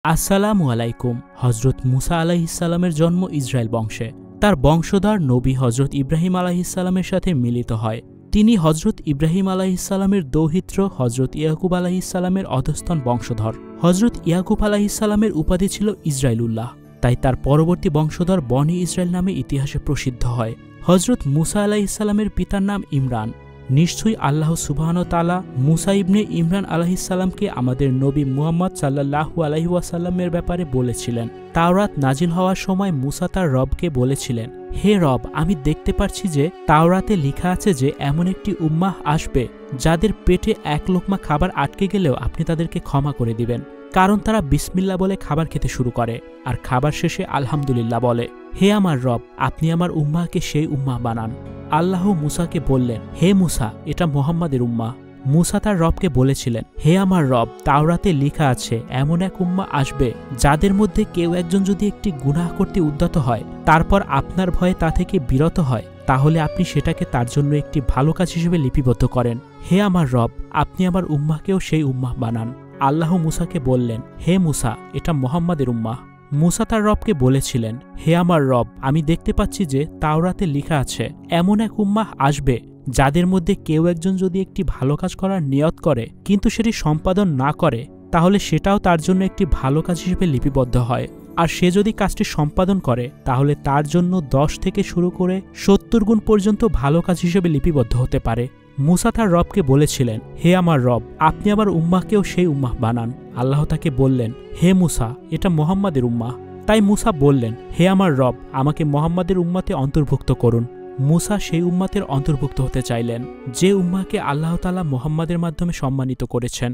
আসসালামু আলাইকুম। হজরত মুসা আলাইহিসসালামের জন্ম ইসরায়েল বংশে। তার বংশধর নবী হজরত ইব্রাহিম আলাইহিসসালামের সাথে মিলিত হয়। তিনি হজরত ইব্রাহিম আলাইহিসসালামের দৌহিত্র হজরত ইয়াকুব আলাইহিসসালামের অধস্তন বংশধর। হজরত ইয়াকুব আলাইহিসসালামের উপাধি ছিল ইসরায়েলুল্লাহ, তাই তার পরবর্তী বংশধর বনি ইসরায়েল নামে ইতিহাসে প্রসিদ্ধ হয়। হজরত মুসা আলাইহিসসালামের পিতার নাম ইমরান। নিশ্চয়ই আল্লাহ সুবহানাহু ওয়া তাআলা মুসা ইবনে ইমরান আলাইহিসসালামকে আমাদের নবী মুহাম্মদ সাল্লাল্লাহু আলাইহি ওয়াসাল্লামের ব্যাপারে বলেছিলেন। তাওরাত নাজিল হওয়ার সময় মুসা তার রবকে বলেছিলেন, হে রব, আমি দেখতে পাচ্ছি যে তাওরাতে লেখা আছে যে এমন একটি উম্মাহ আসবে যাদের পেটে এক লোকমা খাবার আটকে গেলেও আপনি তাদেরকে ক্ষমা করে দিবেন, কারণ তারা বিসমিল্লাহ বলে খাবার খেতে শুরু করে আর খাবার শেষে আলহামদুলিল্লাহ বলে। হে আমার রব, আপনি আমার উম্মাহকে সেই উম্মাহ বানান। আল্লাহ মুসাকে বললেন, হে মুসা, এটা মুহাম্মাদের উম্মাহ। মুসা তার রবকে বলেছিলেন, হে আমার রব, তাওরাতে লেখা আছে এমন এক উম্মাহ আসবে যাদের মধ্যে কেউ একজন যদি একটি গুনাহ করতে উদ্যত হয়, তারপর আপনার ভয়ে তা থেকে বিরত হয়, তাহলে আপনি সেটাকে তার জন্য একটি ভালো কাজ হিসেবে লিপিবদ্ধ করেন। হে আমার রব, আপনি আমার উম্মাহকেও সেই উম্মাহ বানান। আল্লাহ মুসাকে বললেন, হে মুসা, এটা মুহাম্মাদের উম্মাহ। মুসা তার রবকে বলেছিলেন, হে আমার রব, আমি দেখতে পাচ্ছি যে তাওরাতে লেখা আছে এমন এক উম্মাহ আসবে যাদের মধ্যে কেউ একজন যদি একটি ভালো কাজ করার নিয়ত করে কিন্তু সেটি সম্পাদন না করে, তাহলে সেটাও তার জন্য একটি ভালো কাজ হিসেবে লিপিবদ্ধ হয়, আর সে যদি কাজটি সম্পাদন করে তাহলে তার জন্য 10 থেকে শুরু করে 70 গুণ পর্যন্ত ভালো কাজ হিসেবে লিপিবদ্ধ হতে পারে। মুসা তার রবকে বলেছিলেন, হে আমার রব, আপনি আমার উম্মাহকেও সেই উম্মাহ বানান। আল্লাহ তাকে বললেন, হে মুসা, এটা মুহাম্মাদের উম্মাহ। তাই মুসা বললেন, হে আমার রব, আমাকে মুহাম্মাদের উম্মাতে অন্তর্ভুক্ত করুন। মুসা সেই উম্মাতের অন্তর্ভুক্ত হতে চাইলেন যে উম্মাহকে আল্লাহ তাআলা মুহাম্মাদের মাধ্যমে সম্মানিত করেছেন।